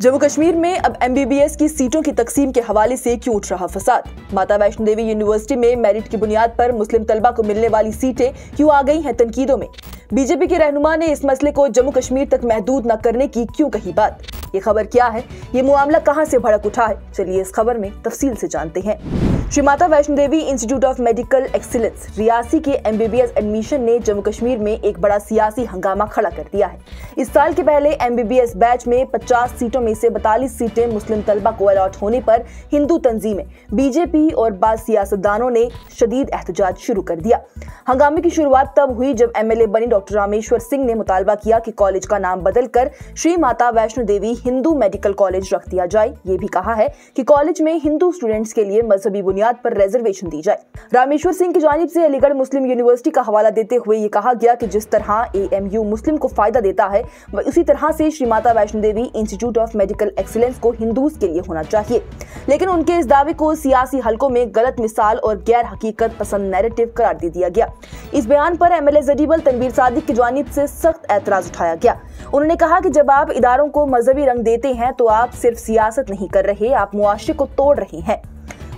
जम्मू कश्मीर में अब एमबीबीएस की सीटों की तकसीम के हवाले से क्यों उठ रहा फसाद। माता वैष्णो देवी यूनिवर्सिटी में मेरिट की बुनियाद पर मुस्लिम तलबा को मिलने वाली सीटें क्यों आ गई हैं तनकीदों में। बीजेपी के रहनुमा ने इस मसले को जम्मू कश्मीर तक महदूद न करने की क्यों कही बात। ये खबर क्या है, ये मामला कहां से भड़क उठा है, चलिए इस खबर में तफसील से जानते हैं। Shri Mata Vaishno Devi institute of medical excellence Reasi के एमबीबीएस एडमिशन ने जम्मू कश्मीर में एक बड़ा सियासी हंगामा खड़ा कर दिया है। इस साल के पहले एमबीबीएस बैच में 50 सीटों में से 42 सीटें मुस्लिम तलबा को अलॉट होने पर हिंदू तंजीमें, बीजेपी और बाज़ सियासतदानों ने शदीद एहतजाज शुरू कर दिया। हंगामे की शुरुआत तब हुई जब एमएलए बनी डॉक्टर रामेश्वर सिंह ने मुतालबा किया कि कॉलेज का नाम बदलकर श्री माता वैष्णो देवी हिंदू मेडिकल कॉलेज रख दिया जाए। ये भी कहा है कि कॉलेज में हिंदू स्टूडेंट्स के लिए मजहबी बुनियाद पर रिजर्वेशन दी जाए। रामेश्वर सिंह की जानिब से अलीगढ़ मुस्लिम यूनिवर्सिटी का हवाला देते हुए ये कहा गया कि जिस तरह एएमयू मुस्लिम को फायदा देता है, उसी तरह से Shri Mata Vaishno Devi institute of medical excellence को हिंदूज के लिए होना चाहिए। लेकिन उनके इस दावे को सियासी हलकों में गलत मिसाल और गैर हकीकत पसंद नैरेटिव करार दे दिया गया। इस बयान पर एमएलए जडीबल तनवीर सादिक की जानिब से सख्त एतराज उठाया गया। उन्होंने कहा कि जब आप इदारों को मजहबी रंग देते हैं तो आप सिर्फ सियासत नहीं कर रहे, आप मुआशरे को तोड़ रहे हैं।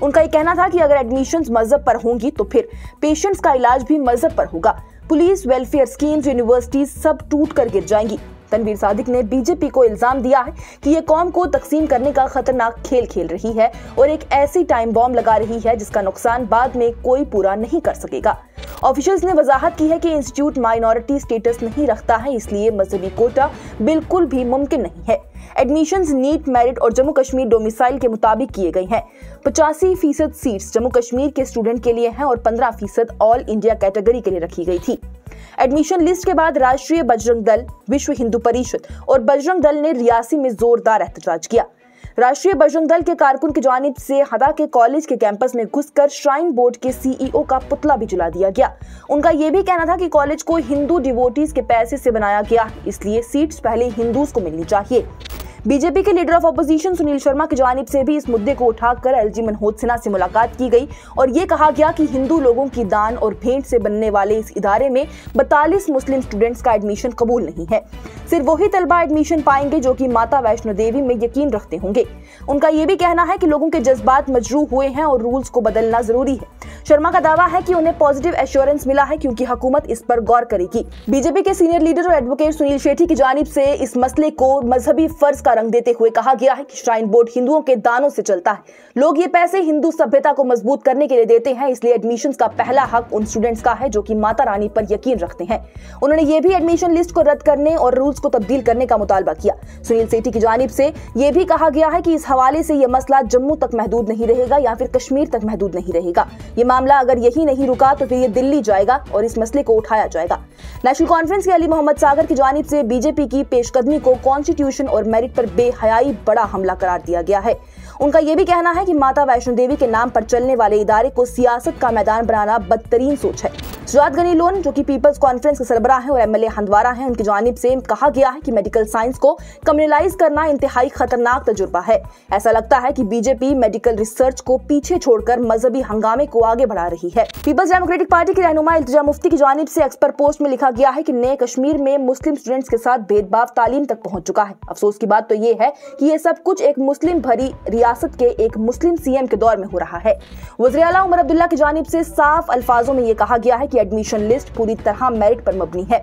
उनका ये कहना था कि अगर एडमिशंस मजहब पर होंगी तो फिर पेशेंट्स का इलाज भी मजहब पर होगा। पुलिस, वेलफेयर स्कीम्स, यूनिवर्सिटीज सब टूट कर गिर जाएंगी। तनवीर सादिक ने बीजेपी को इल्जाम दिया है कि ये कौम को तकसीम करने का खतरनाक खेल खेल रही है और एक ऐसी टाइम बॉम्ब लगा रही है जिसका नुकसान बाद में कोई पूरा नहीं कर सकेगा। ऑफिशियल्स ने वजाहत की है कि इंस्टीट्यूट माइनॉरिटी स्टेटस नहीं रखता है, इसलिए मजहबी कोटा बिल्कुल भी मुमकिन नहीं है। एडमिशंस नीट, मेरिट और जम्मू कश्मीर डोमिसाइल के मुताबिक किए गए हैं। 85% सीट्स जम्मू कश्मीर के स्टूडेंट के लिए हैं और 15% ऑल इंडिया कैटेगरी के लिए रखी गई थी। एडमिशन लिस्ट के बाद राष्ट्रीय बजरंग दल, विश्व हिंदू परिषद और बजरंग दल ने रियासी में जोरदार एहतजाज किया। राष्ट्रीय बजरंग दल के कारकुन की जानिब से हदा के कॉलेज के कैंपस में घुसकर श्राइन बोर्ड के सीईओ का पुतला भी जला दिया गया। उनका यह भी कहना था कि कॉलेज को हिंदू डिवोटीज के पैसे से बनाया गया, इसलिए सीट्स पहले हिंदूज को मिलनी चाहिए। बीजेपी के leader of opposition Sunil Sharma की जानिब से भी इस मुद्दे को उठाकर एलजी मनोज सिन्हा से मुलाकात की गई और ये कहा गया कि हिंदू लोगों की दान और भेंट से बनने वाले इस इदारे में 42 मुस्लिम स्टूडेंट्स का एडमिशन कबूल नहीं है। सिर्फ वही तलबा एडमिशन पाएंगे जो कि माता वैष्णो देवी में यकीन रखते होंगे। उनका ये भी कहना है कि लोगों के जज्बात मजरूह हुए हैं और रूल्स को बदलना जरूरी है। शर्मा का दावा है कि उन्हें पॉजिटिव एश्योरेंस मिला है क्योंकि हुकूमत इस पर गौर करेगी। बीजेपी के सीनियर लीडर और एडवोकेट सुनील शेट्टी की जानिब से इस मसले को मजहबी फर्ज का रंग देते हुए कहा गया है कि श्राइन बोर्ड हिंदुओं के दानों से चलता है। लोग ये पैसे हिंदू सभ्यता को मजबूत करने के लिए देते हैं, इसलिए एडमिशंस का पहला हक उन स्टूडेंट्स का है जो कि माता रानी पर यकीन रखते हैं। उन्होंने ये भी एडमिशन लिस्ट को रद्द करने और रूल्स को तब्दील करने का मुतालबा किया। सुनील शेट्टी की जानिब से यह भी कहा गया है कि इस हवाले से यह मसला जम्मू तक महदूद नहीं रहेगा या फिर कश्मीर तक महदूद नहीं रहेगा। ये मामला अगर यही नहीं रुका तो फिर ये दिल्ली जाएगा और इस मसले को उठाया जाएगा। नेशनल कॉन्फ्रेंस के अली मोहम्मद सागर की जानिब से बीजेपी की पेशकदमी को कॉन्स्टिट्यूशन और मेरिट पर बेहयाई बड़ा हमला करार दिया गया है। उनका यह भी कहना है कि माता वैष्णो देवी के नाम पर चलने वाले इदारे को सियासत का मैदान बनाना बदतरीन सोच है। सुजात गनी लोन जो कि पीपल्स कॉन्फ्रेंस के सरबराह हैं और एमएलए हंदवारा हैं, उनकी जानिब से कहा गया है कि मेडिकल साइंस को कम्युनलाइज करना इंतहाई खतरनाक तजुर्बा है। ऐसा लगता है कि बीजेपी मेडिकल रिसर्च को पीछे छोड़कर मजहबी हंगामे को आगे बढ़ा रही है। पीपल्स डेमोक्रेटिक पार्टी की रहनुमा इल्तिजा मुफ्ती की जानिब से एक्सपर्ट पोस्ट में लिखा गया है कि नए कश्मीर में मुस्लिम स्टूडेंट्स के साथ भेदभाव तालीम तक पहुंच चुका है। अफसोस की बात तो ये है कि ये सब कुछ एक मुस्लिम भरी रियासत के एक मुस्लिम सीएम के दौर में हो रहा है। वज़ीर आला उमर अब्दुल्ला की जानिब से साफ अल्फाजों में ये कहा गया है कि एडमिशन लिस्ट पूरी तरह मेरिट पर मबनी है।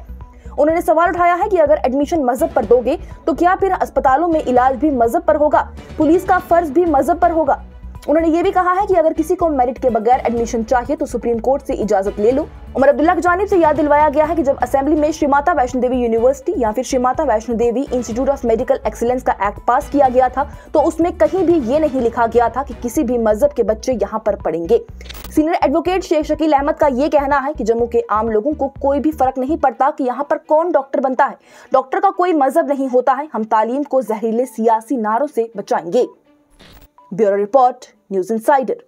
उन्होंने सवाल उठाया है कि अगर एडमिशन मजहब पर दोगे तो क्या फिर अस्पतालों में इलाज भी मजहब पर होगा, पुलिस का फर्ज भी मजहब पर होगा। उन्होंने ये भी कहा है कि अगर किसी को मेरिट के बगैर एडमिशन चाहिए तो सुप्रीम कोर्ट से इजाजत ले लो। उमर अब्दुल्ला की जानिब से याद दिलवाया गया है कि जब असेंबली में श्री माता वैष्णो देवी यूनिवर्सिटी या फिर Shri Mata Vaishno Devi institute of medical excellence का एक्ट पास किया गया था तो उसमें कहीं भी ये नहीं लिखा गया था कि किसी भी मजहब के बच्चे यहाँ पर पढ़ेंगे। सीनियर एडवोकेट शेख शकील अहमद का ये कहना है कि जम्मू के आम लोगों को कोई भी फर्क नहीं पड़ता कि यहाँ पर कौन डॉक्टर बनता है। डॉक्टर का कोई मजहब नहीं होता है। हम तालीम को जहरीले सियासी नारों से बचाएंगे। Bureau report, news insider.